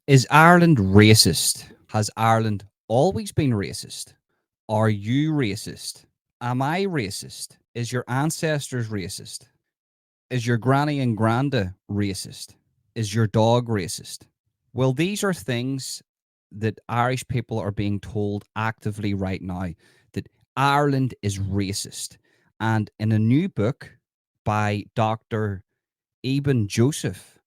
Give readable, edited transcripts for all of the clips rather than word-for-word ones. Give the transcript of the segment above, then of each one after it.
Is Ireland racist? Has Ireland always been racist? Are you racist? Am I racist? Is your ancestors racist? Is your granny and granda racist? Is your dog racist? Well, these are things that Irish people are being told actively right now, that Ireland is racist. And in a new book by Dr. Ebun Joseph,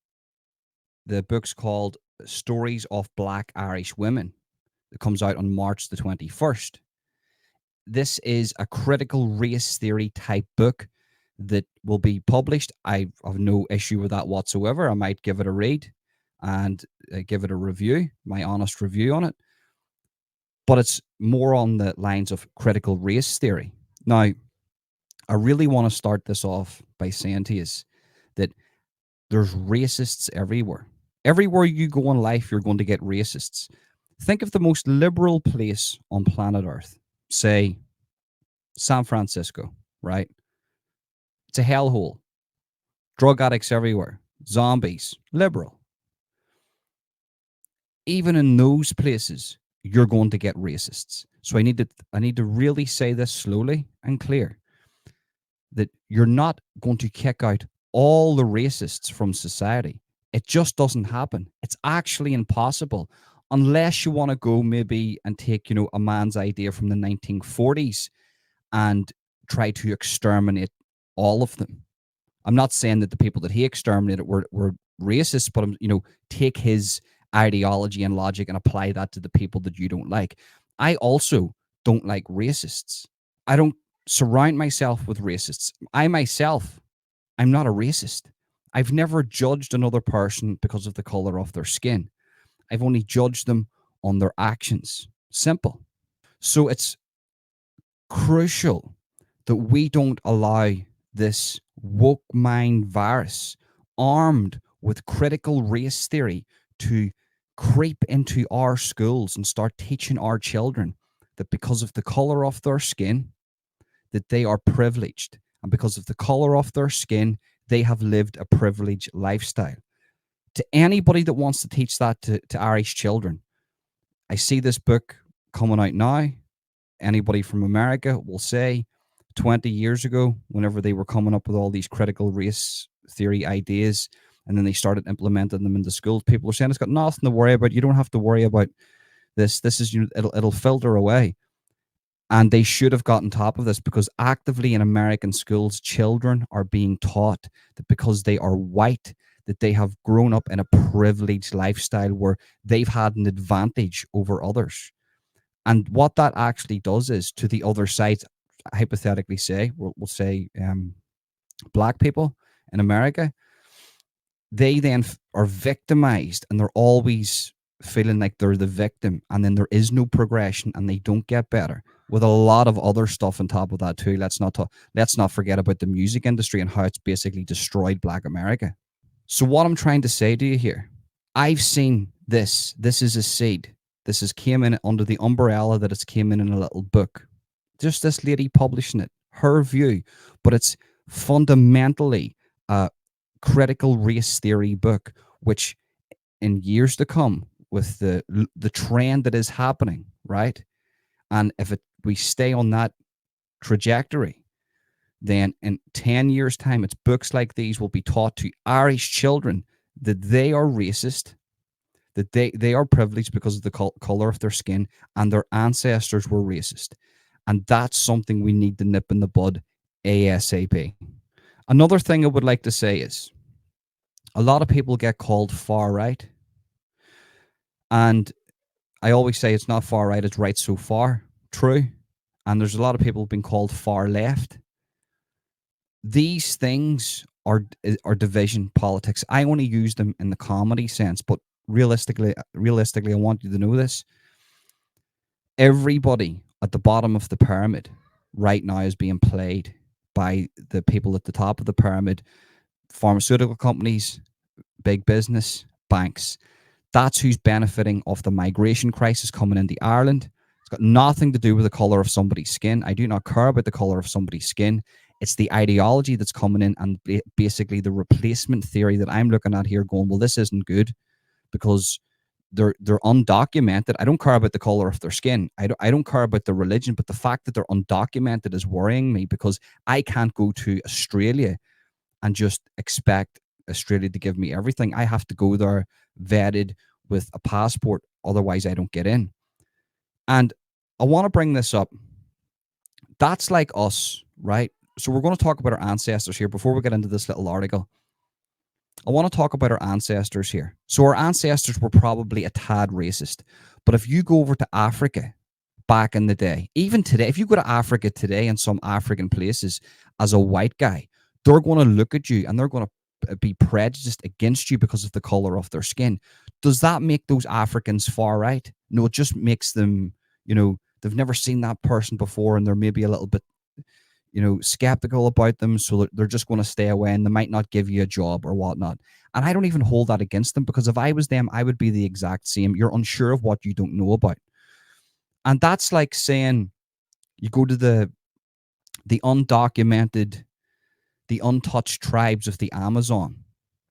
the book's called Stories of Black Irish Women. It comes out on March the 21st. This is a critical race theory type book that will be published. I have no issue with that whatsoever. I might give it a read and give it a review, my honest review on it. But it's more on the lines of critical race theory. Now, I really want to start this off by saying to you that there's racists everywhere. Everywhere you go in life, you're going to get racists. Think of the most liberal place on planet Earth, say San Francisco, right? It's a hellhole. Drug addicts everywhere, zombies, liberal. Even in those places, you're going to get racists. So I need to really say this slowly and clear, that you're not going to kick out all the racists from society. It just doesn't happen. It's actually impossible unless you want to go maybe and take, a man's idea from the 1940s and try to exterminate all of them. I'm not saying that the people that he exterminated were racist, but take his ideology and logic and apply that to the people that you don't like. I also don't like racists. I don't surround myself with racists. I myself, I'm not a racist. I've never judged another person because of the color of their skin. I've only judged them on their actions. Simple. So it's crucial that we don't allow this woke mind virus armed with critical race theory to creep into our schools and start teaching our children that because of the color of their skin, that they are privileged, and because of the color of their skin, they have lived a privileged lifestyle. To anybody that wants to teach that to Irish children, I see this book coming out now. Anybody from America will say 20 years ago, whenever they were coming up with all these critical race theory ideas, and then they started implementing them into schools, people were saying it's got nothing to worry about. You don't have to worry about this. This is, it'll filter away. And they should have gotten top of this, because actively in American schools, children are being taught that because they are white, that they have grown up in a privileged lifestyle where they've had an advantage over others. And what that actually does is, to the other side, hypothetically say, we'll say black people in America, they then are victimized, and they're always feeling like they're the victim, and then there is no progression and they don't get better, with a lot of other stuff on top of that too. Let's not forget about the music industry and how it's basically destroyed black America. So what I'm trying to say to you here, I've seen this is a seed. This has came in under the umbrella that it's came in a little book, just this lady publishing it, her view, but it's fundamentally a critical race theory book, which in years to come, with the trend that is happening, right? And if we stay on that trajectory, then in 10 years' time, it's books like these will be taught to Irish children that they are racist, that they are privileged because of the color of their skin, and their ancestors were racist. And that's something we need to nip in the bud ASAP. Another thing I would like to say is, a lot of people get called far right. And I always say it's not far right, it's right so far. True. And there's a lot of people being called far left. These things are division politics. I only use them in the comedy sense, but realistically, I want you to know this. Everybody at the bottom of the pyramid right now is being played by the people at the top of the pyramid: pharmaceutical companies, big business, banks. That's who's benefiting off the migration crisis coming into Ireland. It's got nothing to do with the color of somebody's skin. I do not care about the color of somebody's skin. It's the ideology that's coming in, and basically the replacement theory that I'm looking at here, going, well, this isn't good because they're undocumented. I don't care about the color of their skin. I don't care about their religion, but the fact that they're undocumented is worrying me, because I can't go to Australia and just expect Australia to give me everything. I have to go there vetted with a passport, otherwise I don't get in. And I want to bring this up. That's like us, right? So we're going to talk about our ancestors here before we get into this little article. I want to talk about our ancestors here. So our ancestors were probably a tad racist. But if you go over to Africa back in the day, even today, if you go to Africa today in some African places as a white guy, they're going to look at you and they're going to be prejudiced against you because of the color of their skin. Does that make those Africans far right? No, it just makes them, they've never seen that person before and they're maybe a little bit skeptical about them, so they're just going to stay away and they might not give you a job or whatnot. And I don't even hold that against them, because if I was them, I would be the exact same. You're unsure of what you don't know about. And that's like saying you go to the undocumented, the untouched tribes of the Amazon,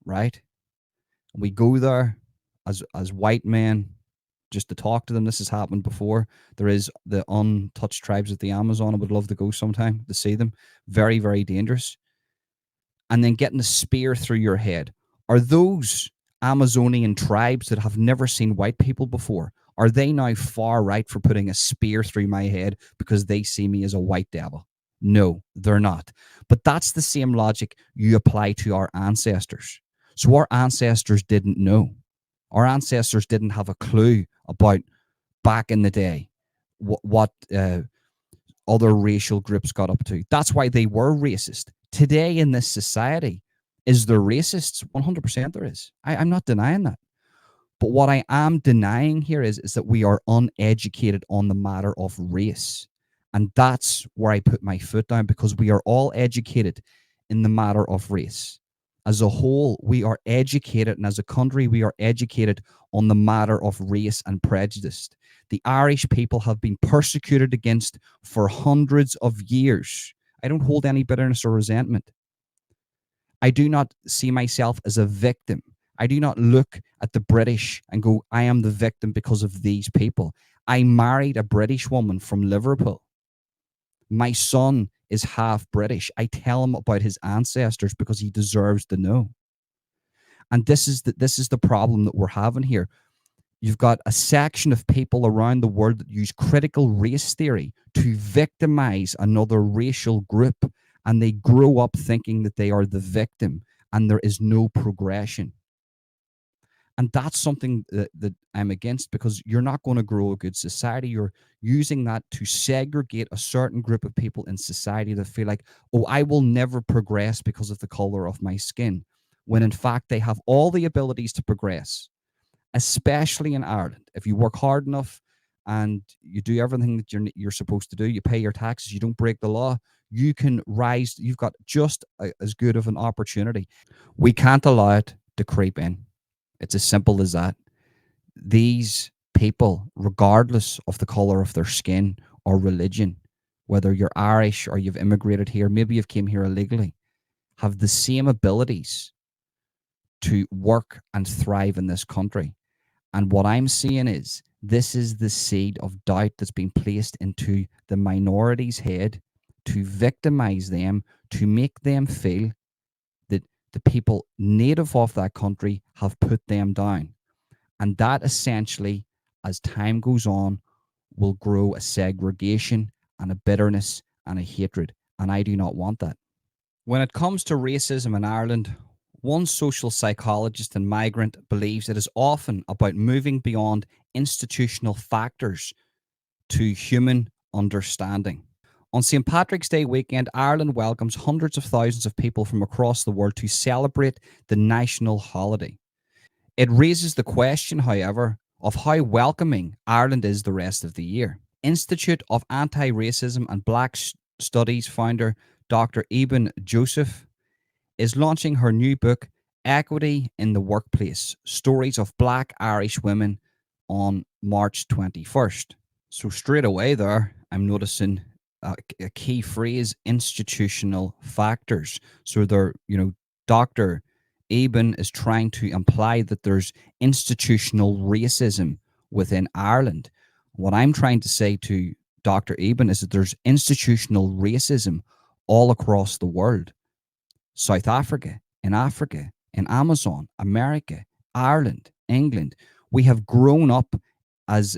right? And we go there as white men just to talk to them. This has happened before. There is the untouched tribes of the Amazon. I would love to go sometime to see them. Very, very dangerous. And then getting a spear through your head. Are those Amazonian tribes that have never seen white people before, are they now far right for putting a spear through my head because they see me as a white devil? No, they're not. But that's the same logic you apply to our ancestors. So our ancestors didn't know. Our ancestors didn't have a clue about, back in the day, what other racial groups got up to. That's why they were racist. Today in this society, is there racists? 100% there is. I'm not denying that. But what I am denying here is that we are uneducated on the matter of race. And that's where I put my foot down, because we are all educated in the matter of race. As a whole, we are educated, and as a country, we are educated on the matter of race and prejudice. The Irish people have been persecuted against for hundreds of years. I don't hold any bitterness or resentment. I do not see myself as a victim. I do not look at the British and go, I am the victim because of these people. I married a British woman from Liverpool. My son is half British. I tell him about his ancestors because he deserves to know. And this is the problem that we're having here. You've got a section of people around the world that use critical race theory to victimize another racial group, and they grow up thinking that they are the victim, and there is no progression. And that's something that I'm against, because you're not going to grow a good society. You're using that to segregate a certain group of people in society that feel like, oh, I will never progress because of the color of my skin, when in fact they have all the abilities to progress. Especially in Ireland, if you work hard enough and you do everything that you're supposed to do, you pay your taxes, you don't break the law, you can rise. You've got just as good of an opportunity. We can't allow it to creep in. It's as simple as that. These people, regardless of the color of their skin or religion, whether you're Irish or you've immigrated here, maybe you've came here illegally, have the same abilities to work and thrive in this country. And what I'm seeing is this is the seed of doubt that's been placed into the minority's head to victimize them, to make them feel that the people native of that country have put them down. And that essentially, as time goes on, will grow a segregation and a bitterness and a hatred. And I do not want that. When it comes to racism in Ireland, one social psychologist and migrant believes it is often about moving beyond institutional factors to human understanding. On St. Patrick's Day weekend, Ireland welcomes hundreds of thousands of people from across the world to celebrate the national holiday. It raises the question, however, of how welcoming Ireland is the rest of the year. Institute of Anti-Racism and Black Studies founder Dr Ebun Joseph is launching her new book, Equity in the Workplace, Stories of Black Irish Women, on March 21st. So straight away there, I'm noticing a key phrase, institutional factors. So they're, Dr. Ebun is trying to imply that there's institutional racism within Ireland. What I'm trying to say to Dr. Ebun is that there's institutional racism all across the world. South Africa, in Amazon, America, Ireland, England. We have grown up as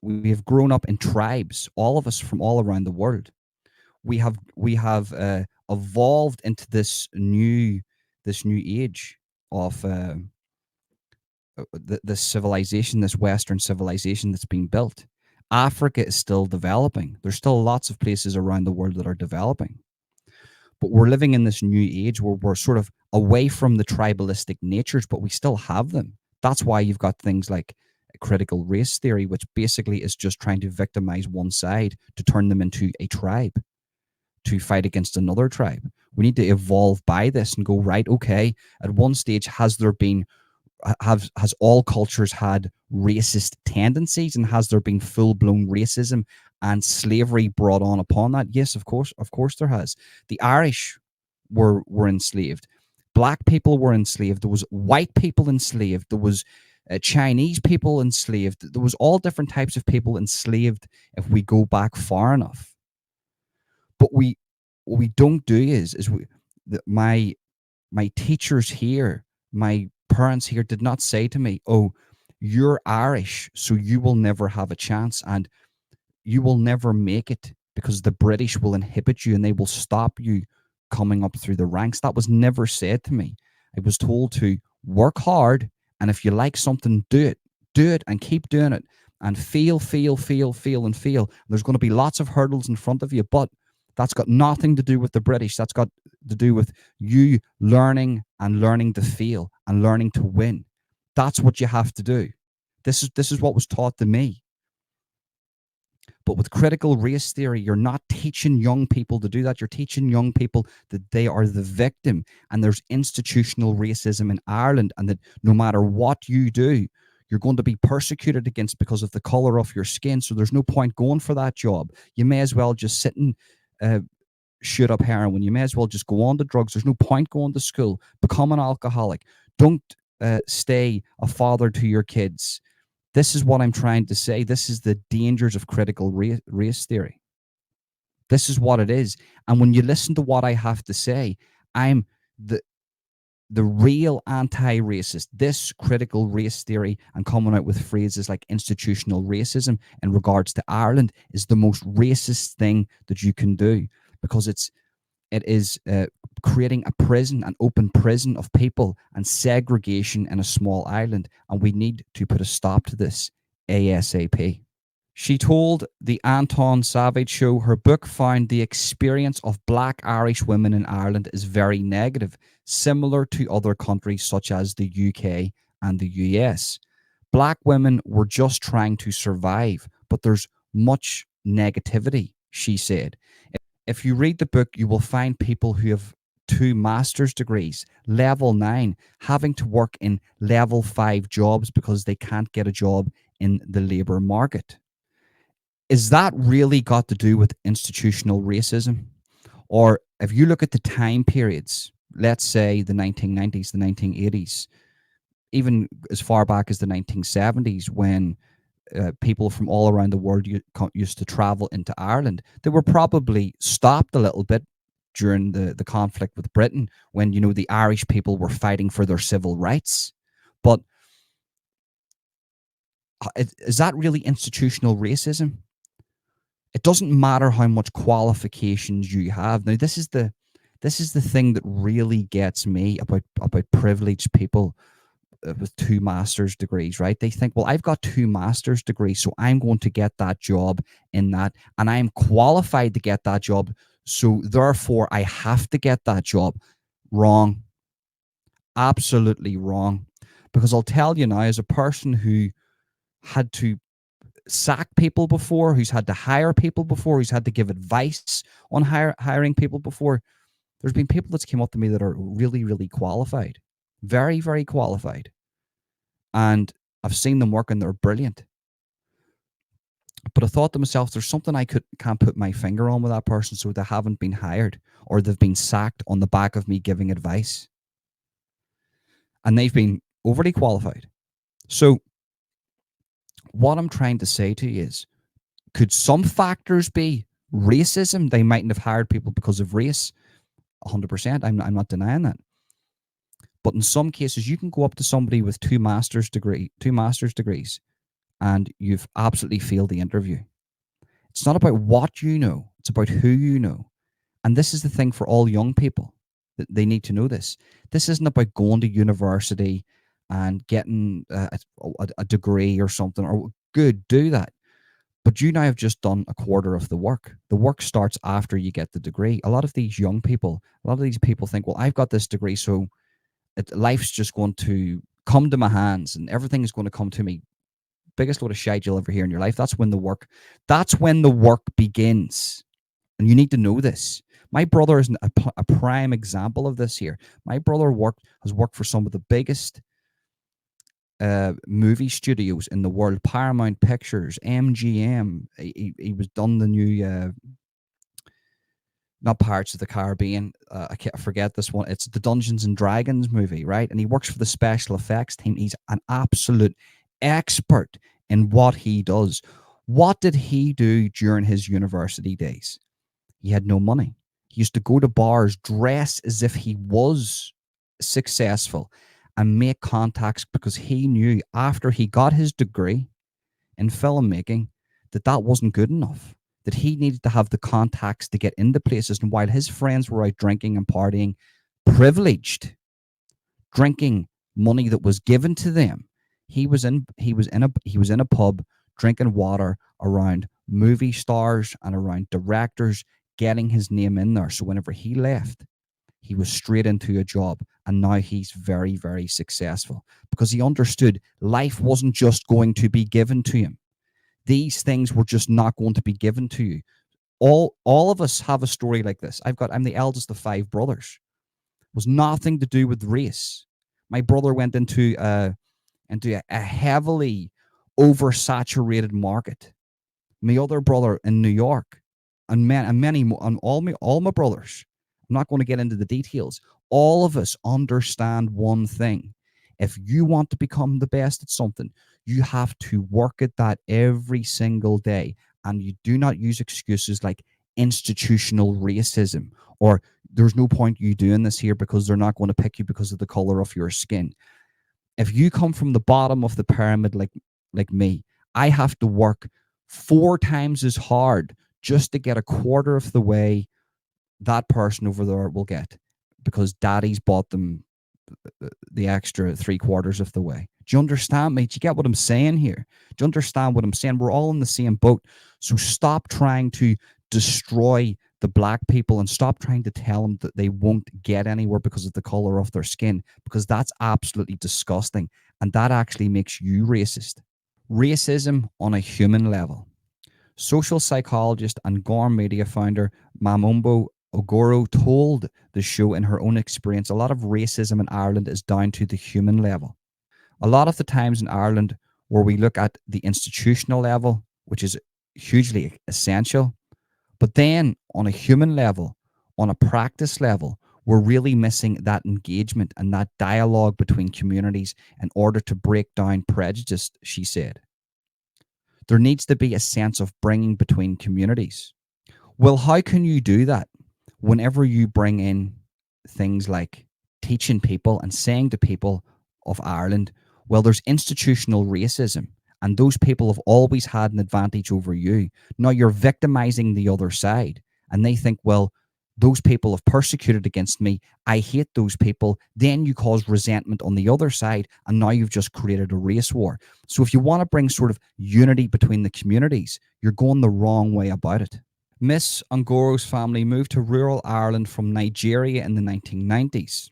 we have grown up in tribes, all of us from all around the world. We have evolved into this new age of this civilization, this Western civilization that's being built. Africa is still developing. There's still lots of places around the world that are developing. But we're living in this new age where we're sort of away from the tribalistic natures, but we still have them. That's why you've got things like critical race theory, which basically is just trying to victimize one side to turn them into a tribe, to fight against another tribe. We need to evolve by this and go, right, okay, at one stage, has all cultures had racist tendencies, and has there been full-blown racism and slavery brought on upon that? Yes, of course there has. The Irish were enslaved. Black people were enslaved. There was white people enslaved. There was Chinese people enslaved. There was all different types of people enslaved if we go back far enough. But what we don't do is my teachers here, my parents here did not say to me, "Oh, you're Irish, so you will never have a chance and you will never make it because the British will inhibit you and they will stop you coming up through the ranks." That was never said to me. I was told to work hard, and if you like something, do it and keep doing it, and feel, and feel. There's going to be lots of hurdles in front of you, but that's got nothing to do with the British. That's got to do with you learning to feel and learning to win. That's what you have to do. This is what was taught to me. But with critical race theory, you're not teaching young people to do that. You're teaching young people that they are the victim, and there's institutional racism in Ireland, and that no matter what you do, you're going to be persecuted against because of the color of your skin. So there's no point going for that job. You may as well just sit and shoot up heroin. You may as well just go on to drugs. There's no point going to school. Become an alcoholic. Don't stay a father to your kids. This is what I'm trying to say. This is the dangers of critical race theory. This is what it is. And when you listen to what I have to say, I'm the real anti-racist. This critical race theory and coming out with phrases like institutional racism in regards to Ireland is the most racist thing that you can do, because it is creating a prison, an open prison of people, and segregation in a small island. And we need to put a stop to this ASAP. She told the Anton Savage Show her book found the experience of Black Irish women in Ireland is very negative, similar to other countries such as the UK and the US. Black women were just trying to survive, but there's much negativity, she said. If you read the book, you will find people who have 2 master's degrees, level 9, having to work in level 5 jobs because they can't get a job in the labour market. Is that really got to do with institutional racism? Or if you look at the time periods, let's say the 1990s, the 1980s, even as far back as the 1970s, when people from all around the world used to travel into Ireland, they were probably stopped a little bit during the conflict with Britain, when, you know, the Irish people were fighting for their civil rights. But is that really institutional racism? It doesn't matter how much qualifications you have. Now, this is the thing that really gets me about privileged people with 2 master's degrees, right? They think, well, I've got 2 master's degrees, so I'm going to get that job in that, and I'm qualified to get that job, so therefore I have to get that job. Wrong. Absolutely wrong. Because I'll tell you now, as a person who had to sack people before, who's had to hire people before, who's had to give advice on hiring people before, there's been people that's came up to me that are really, really qualified. Very, very qualified. And I've seen them work and they're brilliant. But I thought to myself, there's something I can't put my finger on with that person, so they haven't been hired or they've been sacked on the back of me giving advice. and they've been overly qualified. So what I'm trying to say to you is, could some factors be racism? They mightn't have hired people because of race. 100%. I'm not denying that. But in some cases, you can go up to somebody with two master's degrees, and you've absolutely failed the interview. It's not about what you know; it's about who you know. And this is the thing for all young people, that they need to know this. This isn't about going to university and getting a degree or something. Or good, do that. But you now have just done a quarter of the work. The work starts after you get the degree. A lot of these young people, a lot of these people think, well, I've got this degree, so life's just going to come to my hands and everything is going to come to me. Biggest load of shite you'll ever hear in your life. That's when the work begins. And you need to know this. My brother is a prime example of this here. My brother has worked for some of the biggest movie studios in the world: Paramount Pictures, MGM. He was done the new not Pirates of the Caribbean. I forget this one. It's the Dungeons and Dragons movie, right? And he works for the special effects team. He's an absolute expert in what he does. What did he do during his university days? He had no money. He used to go to bars, dress as if he was successful, and make contacts, because he knew after he got his degree in filmmaking that wasn't good enough, that he needed to have the contacts to get into places. And while his friends were out drinking and partying, privileged, drinking money that was given to them, he was in a pub drinking water around movie stars and around directors, getting his name in there. So whenever he left, he was straight into a job, and now he's very, very successful, because he understood life wasn't just going to be given to him. These things were just not going to be given to you. All of us have a story like this. I'm the eldest of 5 brothers. It was nothing to do with race. My brother went into a heavily oversaturated market. My other brother in New York, and many more, and all my brothers. I'm not going to get into the details. All of us understand one thing: if you want to become the best at something, you have to work at that every single day. And you do not use excuses like institutional racism, or there's no point you doing this here because they're not going to pick you because of the color of your skin. If you come from the bottom of the pyramid like me, I have to work 4 times as hard just to get a quarter of the way that person over there will get, because daddy's bought them the extra 3/4 of the way. Do you understand me? Do you get what I'm saying here? Do you understand what I'm saying? We're all in the same boat. So stop trying to destroy the black people, and stop trying to tell them that they won't get anywhere because of the color of their skin, because that's absolutely disgusting. And that actually makes you racist. Racism on a human level. Social psychologist and Gorm Media founder Mamumbo Ogoro told the show in her own experience, a lot of racism in Ireland is down to the human level. A lot of the times in Ireland, where we look at the institutional level, which is hugely essential, but then on a human level, on a practice level, we're really missing that engagement and that dialogue between communities in order to break down prejudice, she said. There needs to be a sense of bringing between communities. Well, how can you do that whenever you bring in things like teaching people and saying to people of Ireland, well, there's institutional racism and those people have always had an advantage over you. Now you're victimizing the other side, and they think, well, those people have persecuted against me. I hate those people. Then you cause resentment on the other side, and now you've just created a race war. So if you want to bring sort of unity between the communities, you're going the wrong way about it. Miss Ongoro's family moved to rural Ireland from Nigeria in the 1990s.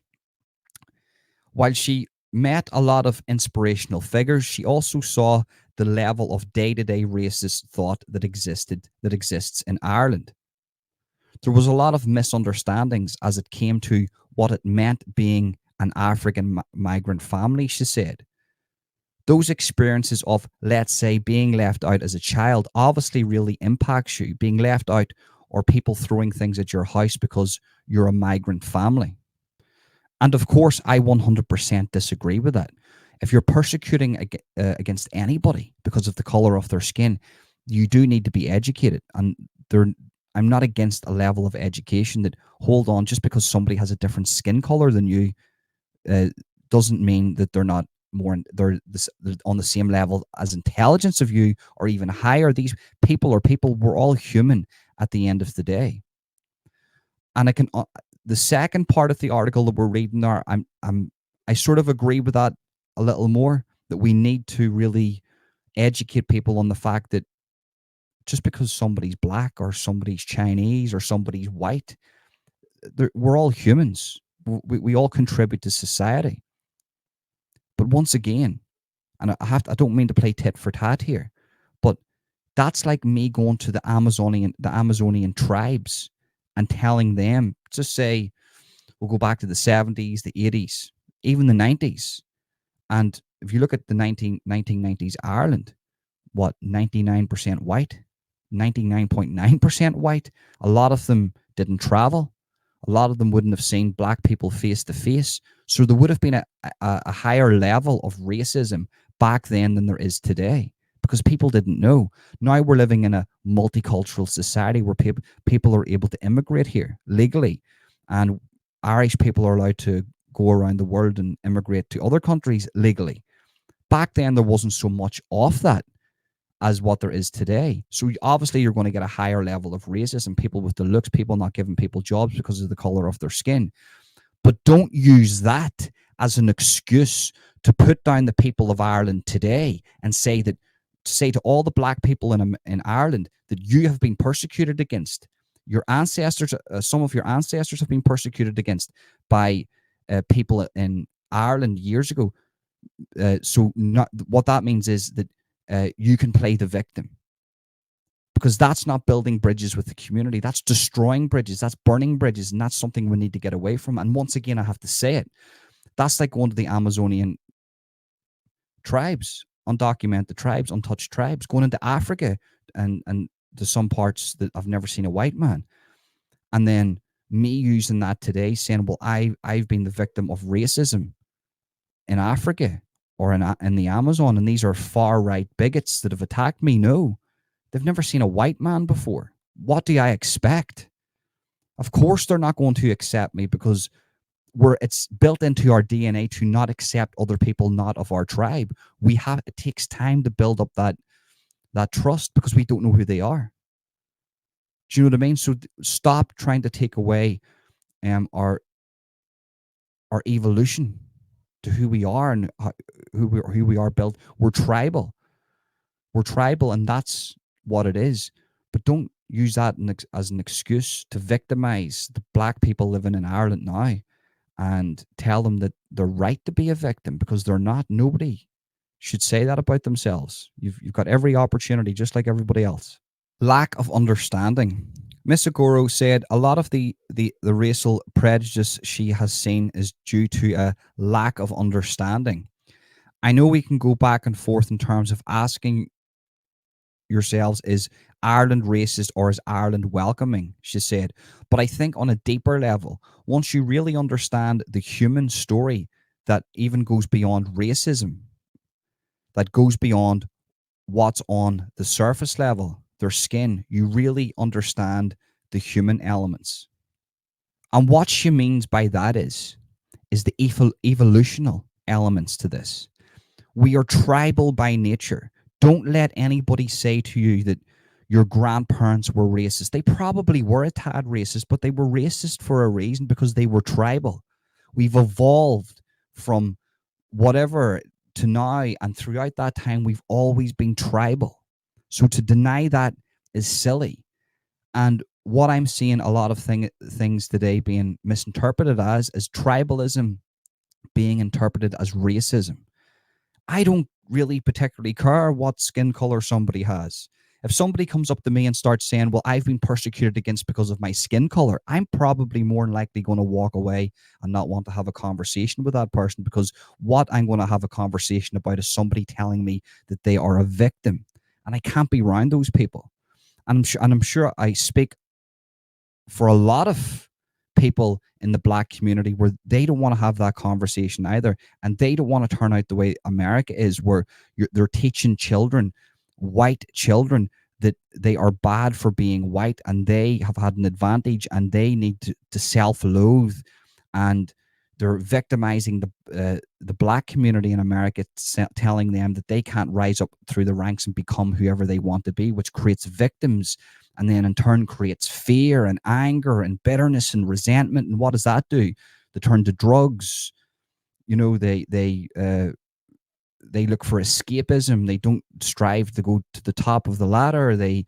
While she met a lot of inspirational figures, she also saw the level of day-to-day racist thought that exists in Ireland. There was a lot of misunderstandings as it came to what it meant being an African migrant family, she said. Those experiences of, let's say, being left out as a child obviously really impacts you, being left out, or people throwing things at your house because you're a migrant family. And of course, I 100% disagree with that. If you're persecuting against anybody because of the color of their skin, you do need to be educated. And there, I'm not against a level of education that, hold on, just because somebody has a different skin color than you, uh, doesn't mean that they're not more, they're on the same level as intelligence of you, or even higher. These people are people. We're all human at the end of the day. And I can, the second part of the article that we're reading there, I sort of agree with that a little more, that we need to really educate people on the fact that just because somebody's black or somebody's Chinese or somebody's white, we're all humans. We all contribute to society. But once again, and I don't mean to play tit for tat here, but that's like me going to the Amazonian tribes and telling them, just say, we'll go back to the 70s, the 80s, even the 90s. And if you look at the 1990s Ireland, what, 99% white, 99.9% white. A lot of them didn't travel. A lot of them wouldn't have seen black people face to face. So there would have been a higher level of racism back then than there is today, because people didn't know. Now we're living in a multicultural society where people are able to immigrate here legally, and Irish people are allowed to go around the world and immigrate to other countries legally. Back then, there wasn't so much of that as what there is today. So obviously you're going to get a higher level of racism, people with the looks, people not giving people jobs because of the color of their skin. But don't use that as an excuse to put down the people of Ireland today and say to all the black people in Ireland that you have been persecuted against. Your ancestors, some of your ancestors have been persecuted against by people in Ireland years ago. So not, what that means is that you can play the victim, because that's not building bridges with the community. That's destroying bridges. That's burning bridges. And that's something we need to get away from. And once again, I have to say it. That's like going to the Amazonian tribes, undocumented tribes, untouched tribes, going into Africa and to some parts that I've never seen a white man. And then me using that today, saying, well, I've been the victim of racism in Africa or in the Amazon, and these are far right bigots that have attacked me. No, they've never seen a white man before. What do I expect? Of course, they're not going to accept me, because it's built into our DNA to not accept other people not of our tribe. It takes time to build up that trust, because we don't know who they are. Do you know what I mean? So stop trying to take away our evolution to who we are and who we are built. We're tribal. We're tribal, and that's what it is. But don't use that as an excuse to victimize the black people living in Ireland now and tell them that they're right to be a victim, because they're not. Nobody should say that about themselves. You've got every opportunity, just like everybody else. Lack of understanding. Miss Agoro said a lot of the racial prejudice she has seen is due to a lack of understanding. I know we can go back and forth in terms of asking yourselves, is Ireland racist or is Ireland welcoming? She said. But I think on a deeper level, once you really understand the human story that even goes beyond racism, that goes beyond what's on the surface level, their skin, you really understand the human elements. And what she means by that is the evolutional elements to this. We are tribal by nature. Don't let anybody say to you that your grandparents were racist. They probably were a tad racist, but they were racist for a reason, because they were tribal. We've evolved from whatever to now, and throughout that time, we've always been tribal. So to deny that is silly. And what I'm seeing a lot of things today being misinterpreted as is tribalism being interpreted as racism. I don't really particularly care what skin color somebody has. If somebody comes up to me and starts saying, well, I've been persecuted against because of my skin color, I'm probably more than likely going to walk away and not want to have a conversation with that person, because what I'm going to have a conversation about is somebody telling me that they are a victim. And I can't be around those people. And I'm sure I speak for a lot of people in the black community where they don't want to have that conversation either, and they don't want to turn out the way America is, where they're teaching children, white children, that they are bad for being white and they have had an advantage and they need to self-loathe, and they're victimizing the black community in America, telling them that they can't rise up through the ranks and become whoever they want to be, which creates victims, and then in turn creates fear and anger and bitterness and resentment. And what does that do? They turn to drugs. You know, they look for escapism. They don't strive to go to the top of the ladder. They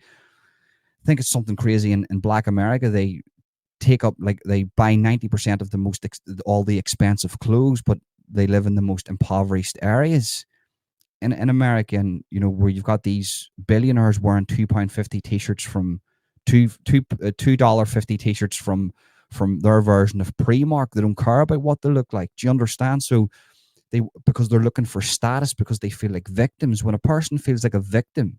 think it's something crazy in Black America. They take up, like, they buy 90% of the all the expensive clothes, but they live in the most impoverished areas in America. And you know, where you've got these billionaires wearing £2.50 t-shirts from $2.50 t-shirts from their version of Primark. They don't care about what they look like. Do you understand? So because they're looking for status, because they feel like victims. When a person feels like a victim,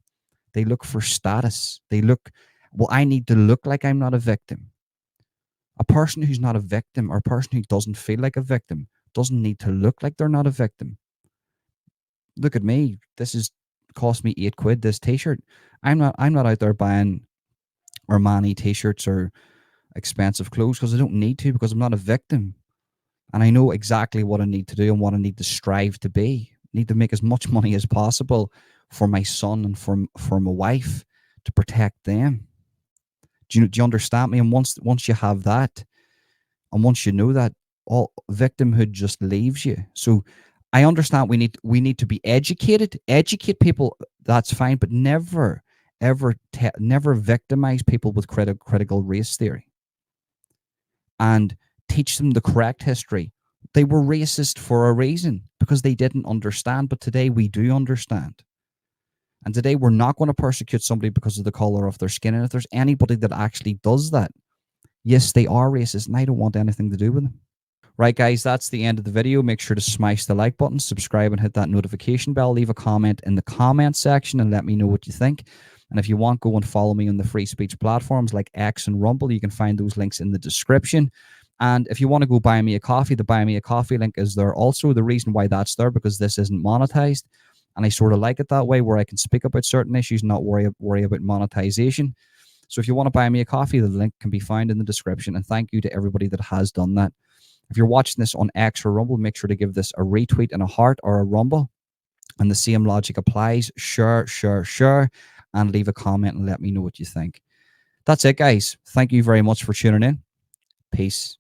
they look for status. They look, well, I need to look like I'm not a victim. A person who's not a victim, or a person who doesn't feel like a victim, doesn't need to look like they're not a victim. Look at me. This has cost me £8, this t-shirt. I'm not out there buying Armani t-shirts or expensive clothes because I don't need to, because I'm not a victim. And I know exactly what I need to do and what I need to strive to be. I need to make as much money as possible for my son and for my wife, to protect them. Do you understand me? And once you have that, and once you know that, all victimhood just leaves you. So I understand we need to be educated, educate people. That's fine, but never never victimize people with critical race theory, and teach them the correct history. They were racist for a reason, because they didn't understand. But today we do understand. And today we're not going to persecute somebody because of the color of their skin. And if there's anybody that actually does that, yes, they are racist, and I don't want anything to do with them. Right, guys, that's the end of the video. Make sure to smash the like button, subscribe, and hit that notification bell. Leave a comment in the comment section and let me know what you think. And if you want, go and follow me on the free speech platforms like X and Rumble. You can find those links in the description. And if you want to go buy me a coffee, the buy me a coffee link is there also. The reason why that's there, because this isn't monetized. And I sort of like it that way, where I can speak about certain issues, not worry about monetization. So if you want to buy me a coffee, the link can be found in the description. And thank you to everybody that has done that. If you're watching this on X or Rumble, make sure to give this a retweet and a heart, or a rumble. And the same logic applies. Share, and leave a comment and let me know what you think. That's it, guys. Thank you very much for tuning in. Peace.